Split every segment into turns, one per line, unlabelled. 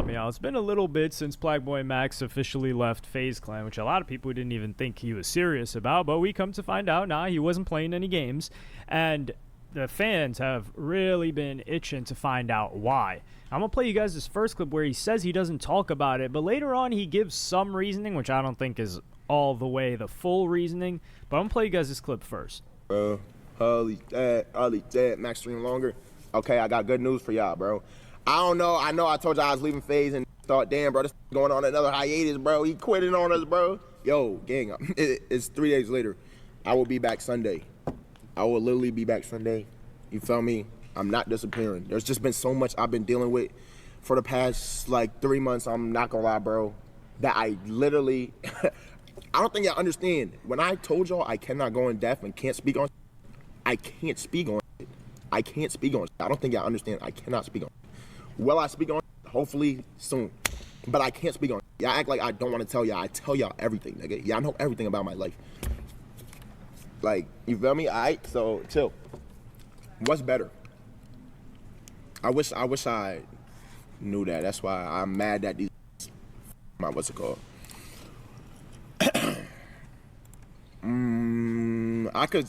me, y'all. It's been a little bit since Plaqueboymax officially left FaZe Clan, which a lot of people didn't even think he was serious about, but we come to find out, nah, he wasn't playing any games, and the fans have really been itching to find out why. I'm going to play you guys this first clip where he says he doesn't talk about it, but later on he gives some reasoning, which I don't think is all the way the full reasoning, but I'm going to play you guys this clip first.
Holy dead, Max stream longer. Okay, I got good news for y'all, bro. I know I told y'all I was leaving FaZe and thought, damn, bro, this going on another hiatus, bro. He quitting on us, bro. Yo, gang, it's 3 days later. I will be back Sunday. I will literally be back Sunday. You feel me? I'm not disappearing. There's just been so much I've been dealing with for the past, like, 3 months. I'm not gonna lie, bro, that I literally, I don't think y'all understand. When I told y'all I cannot go in depth and can't speak on, I can't speak on it. I can't speak on it. I don't think y'all understand. I cannot speak on it. Will I speak on it? Hopefully soon. But I can't speak on it. Y'all act like I don't want to tell y'all. I tell y'all everything, nigga. Y'all know everything about my life. Like, you feel me? Alright, so chill. What's better? I wish I knew that. That's why I'm mad that these what's it called? I could.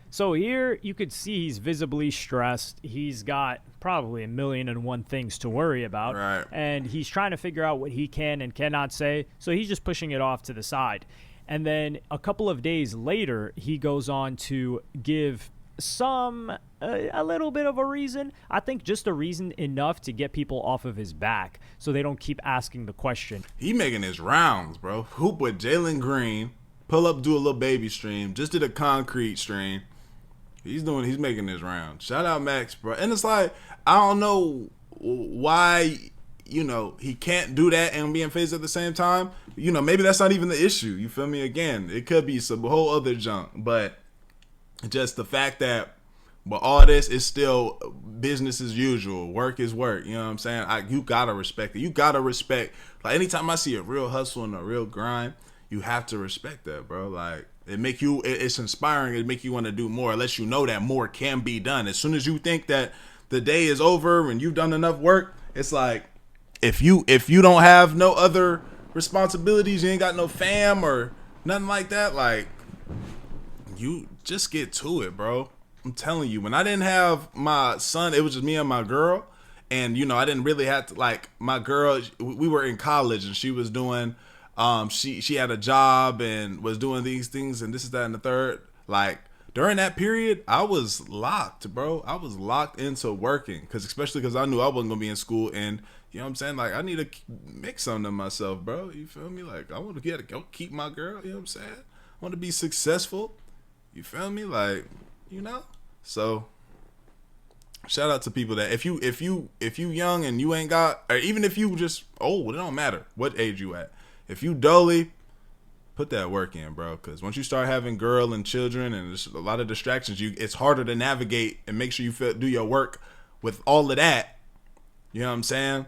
So here you could see he's visibly stressed. He's got probably 1,000,001 things to worry about.
Right.
And he's trying to figure out what he can and cannot say. So he's just pushing it off to the side. And then a couple of days later, he goes on to give a little bit of a reason. I think just a reason enough to get people off of his back so they don't keep asking the question.
He making his rounds, bro. Hoop with Jalen Green. Pull up, do a little baby stream. Just did a concrete stream. He's making his rounds. Shout out Max, bro. And it's like, I don't know why, he can't do that and be in FaZe at the same time. Maybe that's not even the issue. You feel me? Again, it could be some whole other junk. But just the fact that, all this is still business as usual. Work is work. You know what I'm saying? You gotta respect it. You gotta respect. Like, anytime I see a real hustle and a real grind, you have to respect that, bro. Like, it's inspiring. It make you want to do more. It lets you know that more can be done. As soon as you think that the day is over and you've done enough work, it's like, if you don't have no other responsibilities, you ain't got no fam or nothing like that, like, you just get to it, bro. I'm telling you, when I didn't have my son, it was just me and my girl. And, I didn't really have to, like, my girl, we were in college and she was doing, she had a job and was doing these things and this is that and the third. Like, during that period, I was locked, bro. I was locked into working especially because I knew I wasn't going to be in school. And, you know what I'm saying? Like, I need to make something of myself, bro. You feel me? Like, I want to go keep my girl. You know what I'm saying? I want to be successful. You feel me? Like, so shout out to people that if you young and you ain't got, or even if you just old, it don't matter what age you at. If you dully, put that work in, bro. Because once you start having girl and children and there's a lot of distractions, it's harder to navigate and make sure you do your work with all of that. You know what I'm saying?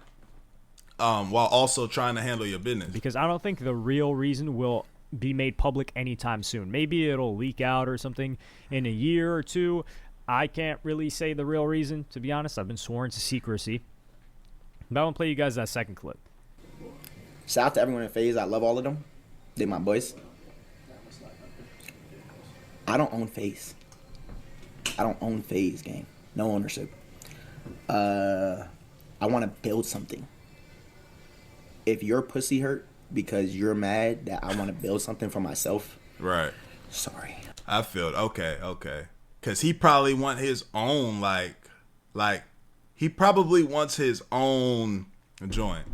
While also trying to handle your business.
Because I don't think the real reason will be made public anytime soon. Maybe it'll leak out or something in a year or two. I can't really say the real reason, to be honest. I've been sworn to secrecy. But I want to play you guys that second clip.
Shout out to everyone in FaZe. I love all of them. They my boys. I don't own FaZe. I don't own FaZe, gang. No ownership. I want to build something. If your pussy hurt because you're mad that I want to build something for myself,
right?
Sorry.
I feel okay. Cause he probably want his own like he probably wants his own joint.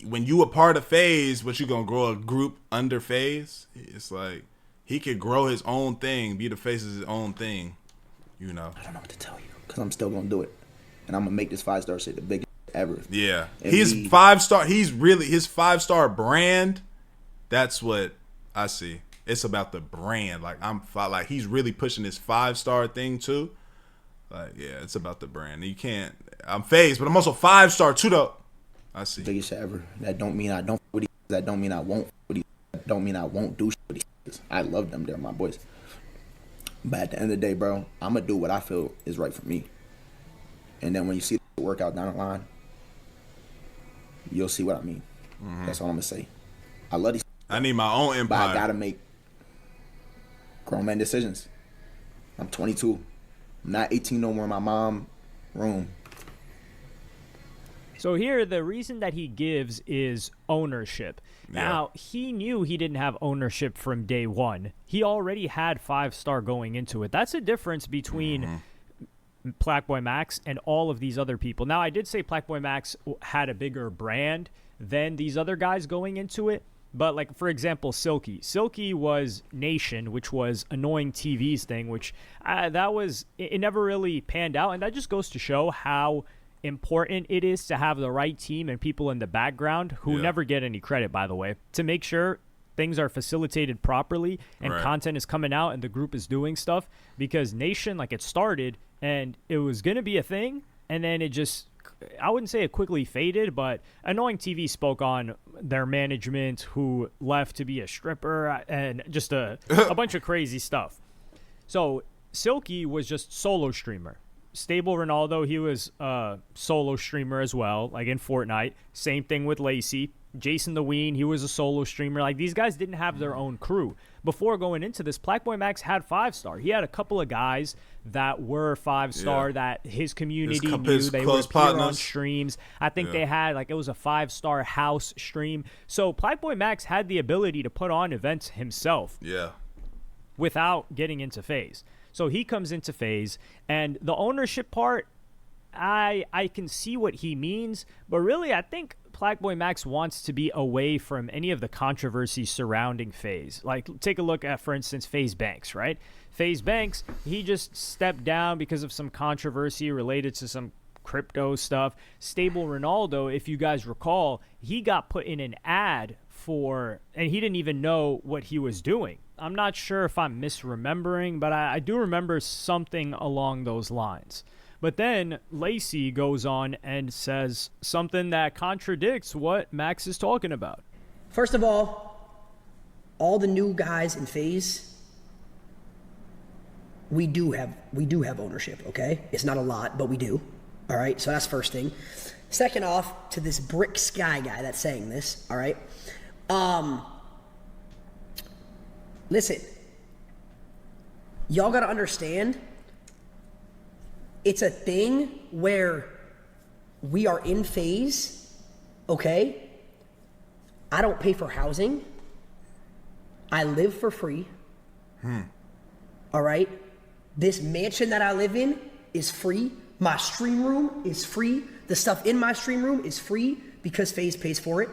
When you a part of FaZe, but you gonna grow a group under FaZe, it's like he could grow his own thing, be the face of his own thing.
I don't know what to tell you because I'm still gonna do it, and I'm gonna make this 5-star shit the biggest ever.
Yeah, his 5-star. He's really his 5-star brand. That's what I see. It's about the brand. Like he's really pushing this 5-star thing too. Like, yeah, it's about the brand. You can't. I'm FaZe, but I'm also 5-star too though. I see.
Biggest shit ever. That don't mean I don't. That don't mean I won't. That don't mean I won't do shit. I love them. They're my boys. But at the end of the day, bro, I'm gonna do what I feel is right for me. And then when you see the work out down the line, you'll see what I mean. That's all I'm gonna say. I love these,
I need my own
but
empire.
I gotta make grown man decisions. I'm 22. I'm not 18 no more in my mom room.
So here, the reason that he gives is ownership.
Yeah.
Now, he knew he didn't have ownership from day one. He already had 5-star going into it. That's a difference between Plaqueboymax and all of these other people. Now, I did say Plaqueboymax had a bigger brand than these other guys going into it. But, like, for example, Silky. Silky was Nation, which was Annoying TV's thing, which it never really panned out. And that just goes to show how important it is to have the right team and people in the background who never get any credit, by the way, to make sure things are facilitated properly and content is coming out and the group is doing stuff. Because Nation, like, it started and it was going to be a thing, and then it just, I wouldn't say it quickly faded, but Annoying TV spoke on their management who left to be a stripper and just a bunch of crazy stuff. So Silky was just solo streamer. Stable Ronaldo, he was a solo streamer as well, like in Fortnite. Same thing with Lacey. Jason the Ween, he was a solo streamer. Like, these guys didn't have their own crew. Before going into this, Plaqueboymax had 5-star. He had a couple of guys that were 5-star that his community knew. They were pure on streams. I think they had, like, it was a 5-star house stream. So Plaqueboymax had the ability to put on events himself without getting into FaZe. So he comes into FaZe, and the ownership part, I can see what he means, but really I think Plaqueboymax wants to be away from any of the controversy surrounding FaZe. Like, take a look at, for instance, FaZe Banks, right? FaZe Banks, he just stepped down because of some controversy related to some crypto stuff. Stable Ronaldo, if you guys recall, he got put in an ad and he didn't even know what he was doing. I'm not sure if I'm misremembering, but I do remember something along those lines. But then Lacey goes on and says something that contradicts what Max is talking about.
First of all the new guys in FaZe, we do have ownership, okay? It's not a lot, but we do. All right, so that's first thing. Second off, to this Brick Sky guy that's saying this, all right? Listen, y'all gotta understand, it's a thing where we are in FaZe, okay? I don't pay for housing. I live for free. All right? This mansion that I live in is free. My stream room is free. The stuff in my stream room is free because FaZe pays for it.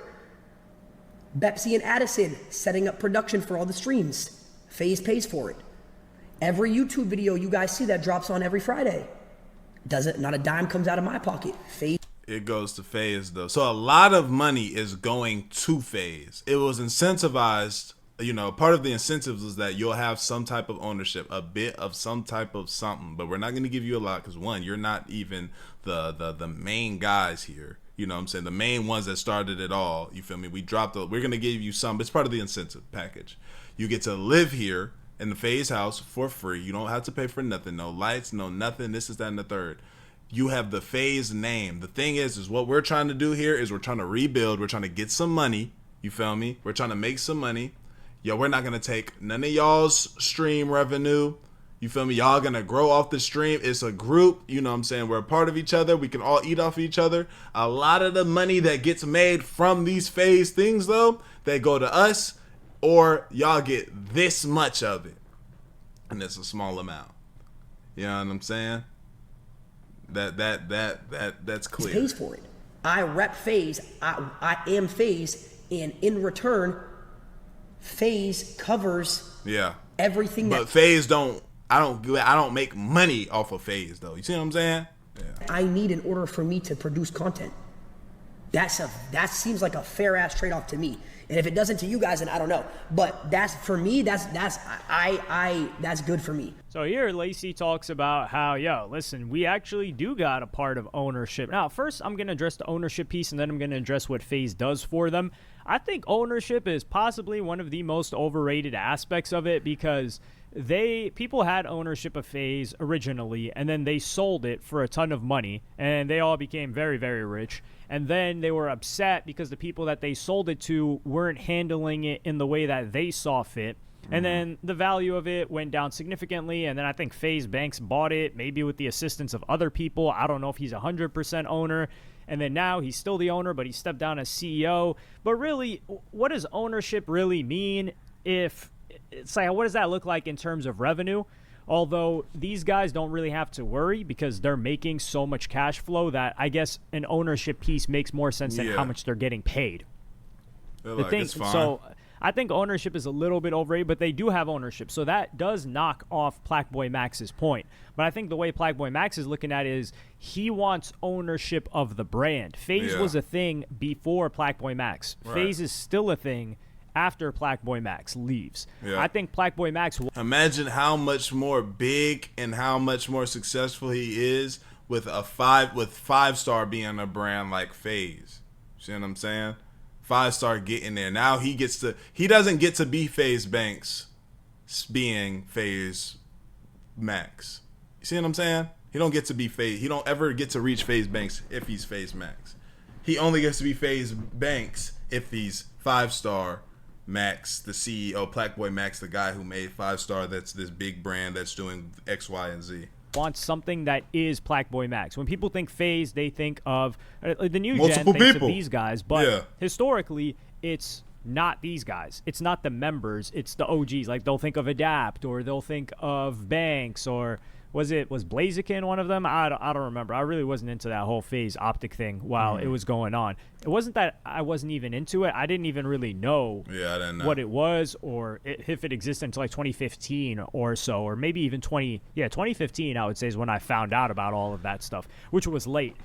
Bepsy and Addison setting up production for all the streams. FaZe pays for it. Every YouTube video you guys see that drops on every Friday. Not a dime comes out of my pocket. FaZe.
It goes to FaZe though. So a lot of money is going to FaZe. It was incentivized, part of the incentives is that you'll have some type of ownership, a bit of some type of something, but we're not going to give you a lot because one, you're not even the main guys here. You know what I'm saying? The main ones that started it all. You feel me? We're going to give you some. It's part of the incentive package. You get to live here in the FaZe house for free. You don't have to pay for nothing. No lights, no nothing. This is that and the third. You have the FaZe name. The thing is what we're trying to do here is we're trying to rebuild. We're trying to get some money. You feel me? We're trying to make some money. Yo, we're not going to take none of y'all's stream revenue. You feel me? Y'all gonna grow off the stream. It's a group, you know what I'm saying? We're a part of each other. We can all eat off each other. A lot of the money that gets made from these FaZe things, though, they go to us, or y'all get this much of it. And it's a small amount. You know what I'm saying? That's clear.
He pays for it. I rep FaZe. I am FaZe, and in return, FaZe covers everything.
But FaZe I don't make money off of FaZe though. You see what I'm saying? Yeah.
I need in order for me to produce content. That seems like a fair ass trade off to me. And if it doesn't to you guys, then I don't know. But that's for me. That's good for me.
So here, Lacey talks about how, listen, we actually do got a part of ownership. Now, first, I'm gonna address the ownership piece, and then I'm gonna address what FaZe does for them. I think ownership is possibly one of the most overrated aspects of it because people had ownership of FaZe originally, and then they sold it for a ton of money, and they all became very, very rich. And then they were upset because the people that they sold it to weren't handling it in the way that they saw fit. And then the value of it went down significantly. And then I think FaZe Banks bought it, maybe with the assistance of other people. I don't know if he's 100% owner. And then now he's still the owner, but he stepped down as CEO. But really, what does ownership really mean? If it's like, what does that look like in terms of revenue? Although these guys don't really have to worry because they're making so much cash flow that I guess an ownership piece makes more sense than how much they're getting paid.
It's fine.
So I think ownership is a little bit overrated, but they do have ownership. So that does knock off Plaqueboymax's point. But I think the way Plaqueboymax is looking at it is he wants ownership of the brand. FaZe was a thing before Plaqueboymax.
Right.
FaZe is still a thing after Plaqueboymax leaves. I think Plaqueboymax...
Imagine how much more big and how much more successful he is with five-star being a brand like FaZe. See what I'm saying? 5-star getting there. Now he doesn't get to be FaZe Banks being FaZe Max. You see what I'm saying? He don't get to be FaZe. He don't ever get to reach FaZe Banks if he's FaZe Max. He only gets to be FaZe Banks if he's 5-star Max, the CEO, Plaqueboymax, the guy who made 5-star. That's this big brand that's doing X, Y, and Z.
Wants something that is Plaqueboymax. When people think FaZe, they think of the new
Multiple
gen thinks
people.
of these guys, but historically, it's not these guys. It's not the members. It's the OGs. Like they'll think of Adapt, or they'll think of Banks, or was Blaziken one of them? I don't remember. I really wasn't into that whole FaZe optic thing while it was going on. It wasn't that I wasn't even into it. I didn't even really know,
I didn't know
what it was or if it existed until like 2015 or so, or maybe even 2015 I would say is when I found out about all of that stuff, which was late.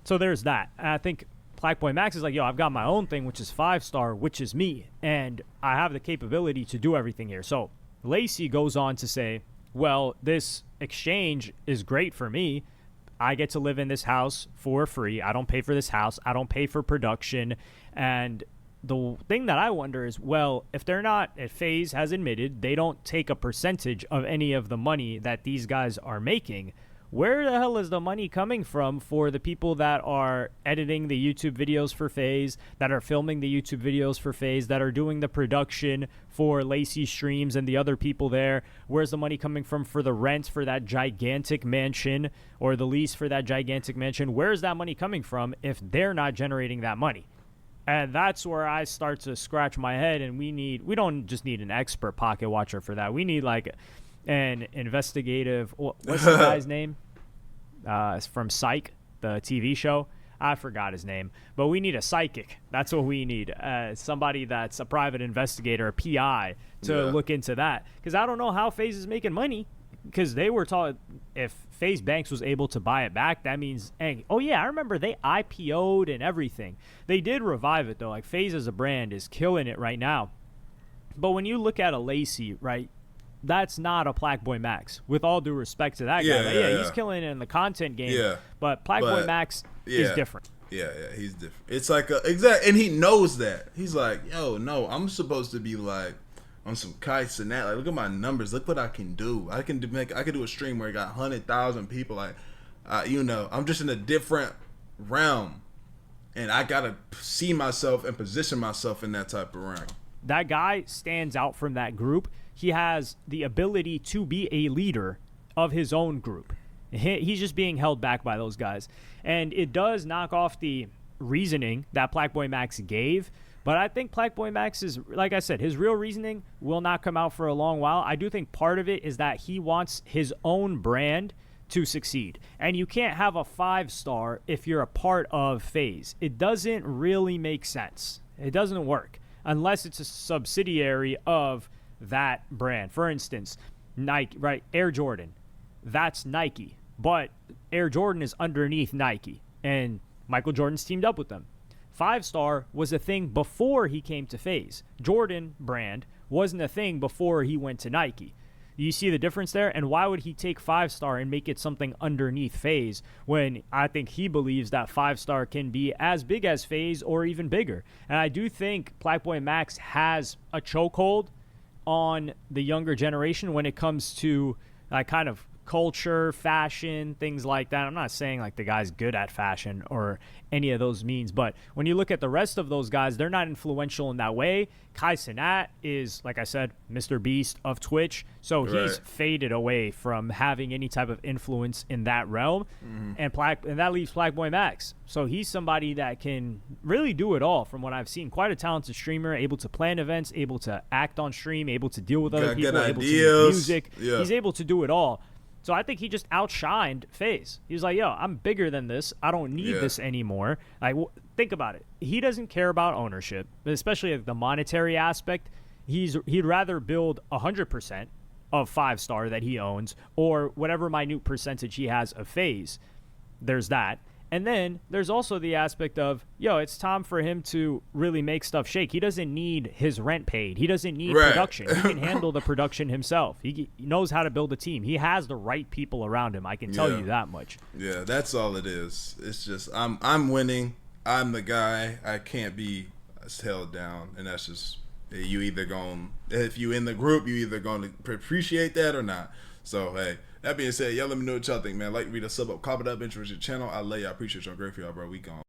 So there's that. And I think Plaqueboymax is like, yo, I've got my own thing, which is 5-star, which is me, and I have the capability to do everything here. So Lacey goes on to say, well, this exchange is great for me. I get to live in this house for free. I don't pay for this house. I don't pay for production. And the thing that I wonder is, well, if FaZe has admitted they don't take a percentage of any of the money that these guys are making, where the hell is the money coming from for the people that are editing the YouTube videos for FaZe, that are filming the YouTube videos for FaZe, that are doing the production for Lacey streams and the other people there? Where's the money coming from for the rent for that gigantic mansion or the lease for that gigantic mansion? Where's that money coming from if they're not generating that money? And that's where I start to scratch my head, and we don't just need an expert pocket watcher for that. We need like an investigative, what's the guy's name? It's from Psych, the TV show. I forgot his name, but we need a psychic. That's what we need. Somebody that's a private investigator, a PI, to look into that. Because I don't know how FaZe is making money. Because they were taught if FaZe Banks was able to buy it back, that means, oh yeah, I remember they IPO'd and everything. They did revive it though. Like FaZe as a brand is killing it right now. But when you look at a Lacey, right? That's not a Plaqueboymax. With all due respect to that guy, he's killing it in the content game. Yeah, but Plaqueboymax is different.
Yeah, he's different. It's like and he knows that. He's like, yo, no, I'm supposed to be like on some kites and that. Like, look at my numbers. Look what I can do. I can do a stream where I got 100,000 people. Like, I'm just in a different realm, and I gotta see myself and position myself in that type of realm.
That guy stands out from that group. He has the ability to be a leader of his own group. He's just being held back by those guys. And it does knock off the reasoning that Plaqueboymax gave. But I think Plaqueboymax is, like I said, his real reasoning will not come out for a long while. I do think part of it is that he wants his own brand to succeed. And you can't have a 5-star if you're a part of FaZe. It doesn't really make sense. It doesn't work unless it's a subsidiary of that brand. For instance, Nike, right? Air Jordan, that's Nike, but Air Jordan is underneath Nike, and Michael Jordan's teamed up with them. 5-star was a thing before he came to FaZe. Jordan brand wasn't a thing before he went to Nike. You see the difference there? And why would he take 5-star and make it something underneath FaZe when I think he believes that 5-star can be as big as FaZe or even bigger? And I do think Plaqueboymax has a chokehold on the younger generation when it comes to kind of culture, fashion, things like that. I'm not saying like the guy's good at fashion or any of those means, but when you look at the rest of those guys, they're not influential in that way. Kai Cenat is, like I said, Mr. Beast of Twitch, so he's faded away from having any type of influence in that realm, and that leaves Plaqueboymax. So he's somebody that can really do it all from what I've seen. Quite a talented streamer, able to plan events, able to act on stream, able to deal with other people, able to make music. Yeah. He's able to do it all. So I think he just outshined FaZe. He was like, yo, I'm bigger than this. I don't need this anymore. Like, think about it. He doesn't care about ownership, especially the monetary aspect. He'd rather build 100% of 5-star that he owns or whatever minute percentage he has of FaZe. There's that. And then there's also the aspect of, yo, it's time for him to really make stuff shake. He doesn't need his rent paid. He doesn't need production. He can handle the production himself. He knows how to build a team. He has the right people around him. I can tell you that much. Yeah,
that's all it is. It's just I'm winning. I'm the guy. I can't be held down. And that's just, you either going, if you in the group, you either going to appreciate that or not. So, hey. That being said, y'all let me know what y'all think, man. Like, read a sub up, comment up, interest your channel. I love y'all. I appreciate y'all. Great for y'all, bro. We gone.